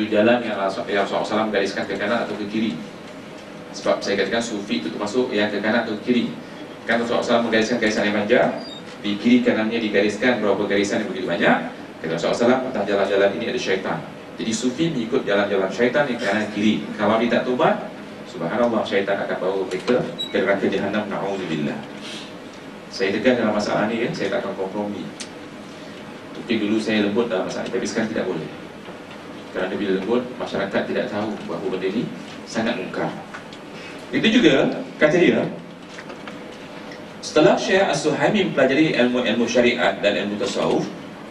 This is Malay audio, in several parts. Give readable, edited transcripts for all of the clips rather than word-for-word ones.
menuju jalan yang Rasulullah SAW gariskan ke kanan atau ke kiri. Sebab saya katakan sufi itu termasuk yang ke kanan atau ke kiri. Kan Rasulullah SAW menggariskan garisan yang panjang, di kiri kanannya digariskan berapa garisan yang begitu banyak. Kata Rasulullah SAW, atas jalan-jalan ini ada syaitan. Jadi sufi mengikut jalan-jalan syaitan yang kanan kiri. Kalau dia tak tobat, subhanallah, syaitan akan bawa mereka ke neraka Jahannam, na'udzubillah. Saya tegas dalam masalah ni, saya tak akan kompromi. Mungkin dulu saya lembut dalam masalah ini, tapi sekarang tidak boleh. Kerana bila lembut, masyarakat tidak tahu bahawa benda ini sangat mungkar. Itu juga, kata dia, setelah Syekh As-Suhaimi mempelajari ilmu-ilmu syariat dan ilmu tasawuf,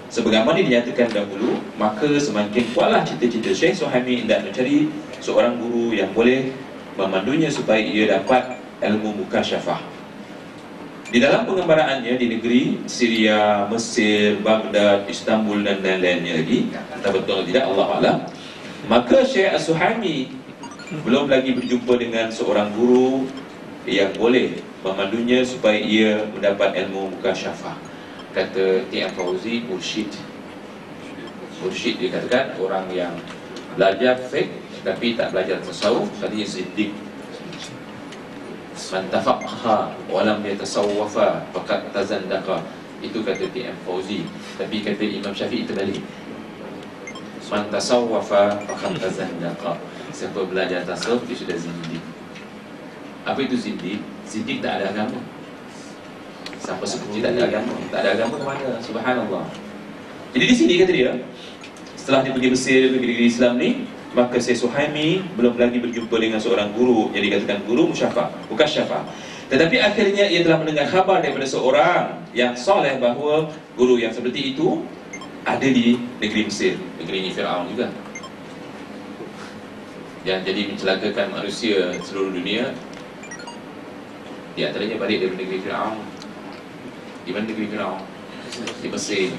sebagaimana dinyatakan dahulu, maka semakin kuatlah cita-cita Syekh Suhaimi hendak mencari seorang guru yang boleh memandunya supaya ia dapat ilmu mukasyafah. Di dalam pengembaraannya di negeri Syria, Mesir, Baghdad, Istanbul dan lain-lainnya lagi, entah betul atau tidak, Allah A'lam, maka Syekh As-Suhaimi belum lagi berjumpa dengan seorang guru yang boleh memandunya supaya ia mendapat ilmu mukasyafah. Kata T.M. Fauzi, mursyid. Mursyid dia katakan orang yang belajar fiqh tapi tak belajar tasawuf, tadi zindiq. Man tafaqaha wa lam yatasawwafa faqad tazandaqa. Itu kata T.M. Fauzi. Tapi kata Imam Syafi'i terbalik. Man tasawwafa faqad tazandaqa. Siapa belajar tasawuf dia sudah zindiq. Apa itu zindiq? Zindiq tak ada agama. Sampai seperti tak ada agama. Tak ada agama ke mana? Subhanallah. Jadi di sini kata dia, setelah dia pergi Mesir, pergi negeri Islam ni, maka Syekh Suhaimi belum lagi berjumpa dengan seorang guru yang dikatakan guru mukasyafah. Tetapi akhirnya ia telah mendengar khabar daripada seorang yang soleh bahawa guru yang seperti itu ada di negeri Mesir, negeri Fir'aun juga, yang jadi mencelakakan manusia seluruh dunia. Di antaranya balik dari negeri Fir'aun. Di mana negeri Fir'aun? Di Mesir.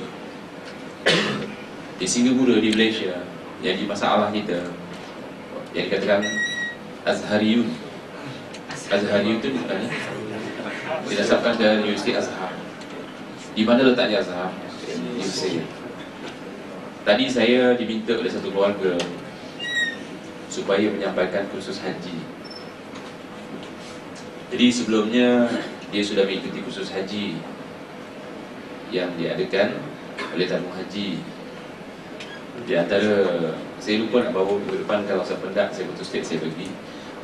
Di Singapura, di Malaysia. Jadi masalah kita yang dikatakan Azhariyun. Azhariyun itu didasarkan dari Universiti Azhar. Di mana letaknya Azhar? Di Mesir. Tadi saya diminta oleh satu keluarga supaya menyampaikan kursus haji. Jadi sebelumnya dia sudah mengikuti kursus haji yang diadakan oleh tabung haji. Di antara, saya lupa nak bawa minggu depan, kalau saya pendak, saya betul state saya bagi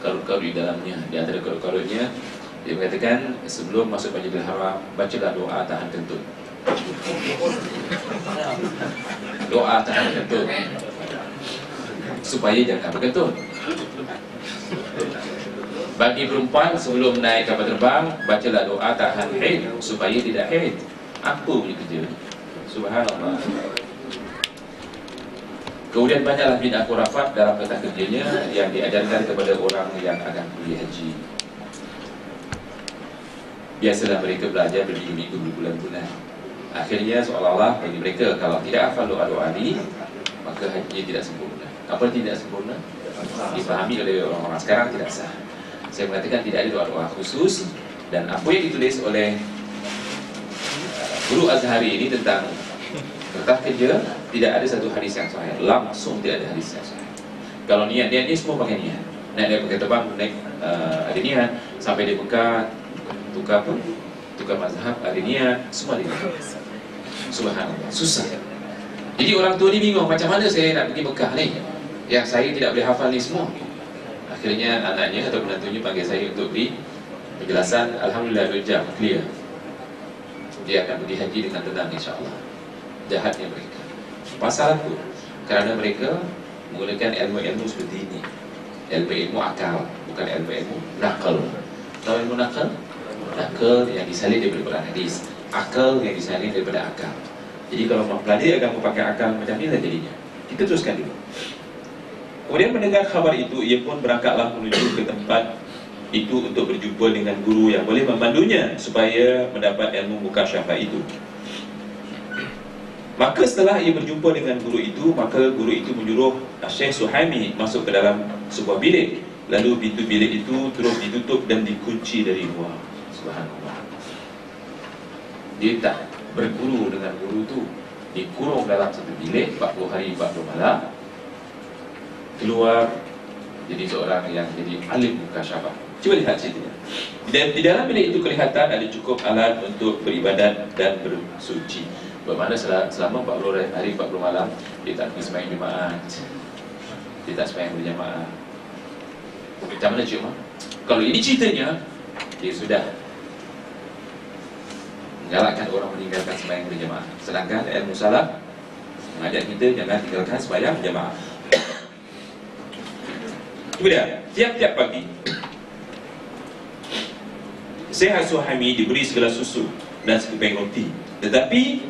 karut-karut di dalamnya. Di antara karut-karutnya, dia mengatakan sebelum masuk Masjidil Haram, bacalah doa tahan kentut. Doa tahan kentut supaya jangan berkentut. Bagi perempuan sebelum naik kapal terbang, bacalah doa tahan haid supaya tidak haid. Apa punya kerja? Subhanallah. Kemudian banyaklah bid'ah khurafat dalam tata kerjanya yang diajarkan kepada orang yang akan pergi haji. Biasalah mereka belajar berminggu-minggu, berbulan-bulan. Akhirnya seolah-olah bagi mereka kalau tidak hafal doa-doa ini, maka hajinya tidak sempurna. Apa tidak sempurna? Dipahami oleh orang-orang sekarang tidak sah. Saya mengatakan tidak ada doa-doa khusus, dan apa yang ditulis oleh guru Azhari ini tentang kertas kerja, tidak ada satu hadis yang sahih. Langsung tidak ada hadis yang sahih. Kalau niat-niat ni semua pakai niat. Naik dari pakai terbang, naik ada niat. Sampai di Mekah, tukar pun, tukar mazhab, ada niat. Semua ada niat. Subhanallah, susah. Jadi orang tua ni bingung, macam mana saya nak pergi Mekah ni, yang saya tidak boleh hafal ni semua. Akhirnya anaknya atau menantunya panggil saya untuk beri penjelasan. Alhamdulillah 2 jam, clear. Dia akan pergi haji dengan tenang, insyaAllah. Jahatnya mereka. Pasal apa? Kerana mereka menggunakan ilmu-ilmu seperti ini. Ilmu-ilmu akal, bukan ilmu-ilmu nakal. Tahu ilmu nakal? Nakal yang disalin daripada hadis, akal yang disalin daripada akal. Jadi kalau mempelajari agama pakai akal macam ni lah jadinya. Kita teruskan dulu. Kemudian mendengar khabar itu, ia pun berangkatlah menuju ke tempat itu untuk berjumpa dengan guru yang boleh memandunya supaya mendapat ilmu mukasyafah itu. Maka setelah ia berjumpa dengan guru itu, maka guru itu menyuruh Syekh Suhaimi masuk ke dalam sebuah bilik. Lalu pintu bilik itu terus ditutup dan dikunci dari luar. Subhanallah. Dia tak berguru dengan guru itu, dikurung dalam satu bilik 40 hari 40 malam. keluar jadi seorang yang jadi alim mukasyafah. Cuba lihat ceritanya. Di dalam bilik itu kelihatan ada cukup alat untuk beribadat dan bersuci. Bermakna selama 40 hari 40 malam dia tak pergi sembahyang Jumaat, dia tak sembahyang berjamaah. Macam mana cik? Kalau ini ceritanya, dia sudah menggalakkan orang meninggalkan sembahyang berjamaah. Sedangkan ilmu salaf mengajak kita jangan tinggalkan sembahyang berjamaah. Kemudian tiap-tiap pagi Syekh As-Suhaimi diberi segala susu dan sekeping roti, tetapi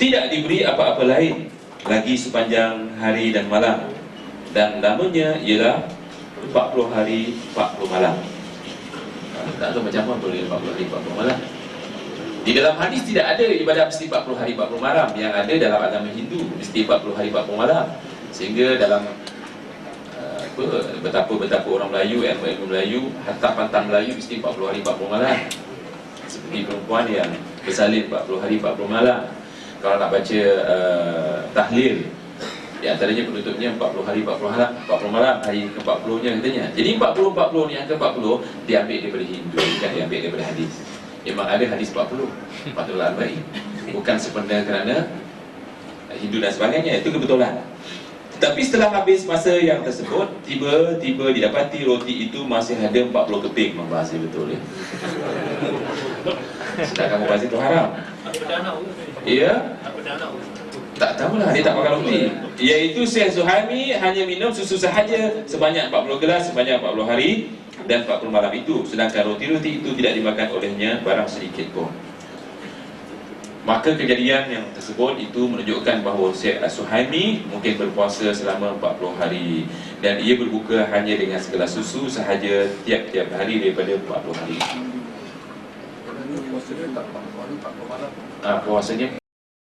tidak diberi apa-apa lain lagi sepanjang hari dan malam, dan namanya ialah 40 hari 40 malam. Tak tahu macam mana boleh 40 hari 40 malam. Di dalam hadis tidak ada ibadah mesti 40 hari 40 malam. Yang ada dalam agama Hindu mesti 40 hari 40 malam. Sehingga dalam betapa orang Melayu, ilmu Melayu, harta pantang Melayu mesti 40 hari 40 malam. Seperti perempuan yang bersalin 40 hari 40 malam. Kalau nak baca tahlil, di antaranya penutupnya 40 hari 40 malam, hari ke-40-nya katanya. Jadi 40 yang ke-40 diambil daripada Hindu, bukan diambil daripada hadis. Memang ada hadis 40 Fathul Arba'in, bukan sepenuhnya kerana Hindu dan sebagainya, itu kebetulan. Tetapi setelah habis masa yang tersebut, tiba-tiba didapati roti itu masih ada 40 keping. Membahasa betul ya. Sedangkan membahasa itu haram. Ya? Tak tahulah, dia tak makan roti. Iaitu Syekh Suhaimi hanya minum susu sahaja sebanyak 40 gelas sebanyak 40 hari dan 40 malam itu. Sedangkan roti-roti itu tidak dimakan olehnya barang sedikit pun. Maka kejadian yang tersebut itu menunjukkan bahawa Syekh As-Suhaimi mungkin berpuasa selama 40 hari dan ia berbuka hanya dengan segelas susu sahaja tiap-tiap hari daripada 40 hari. Puasanya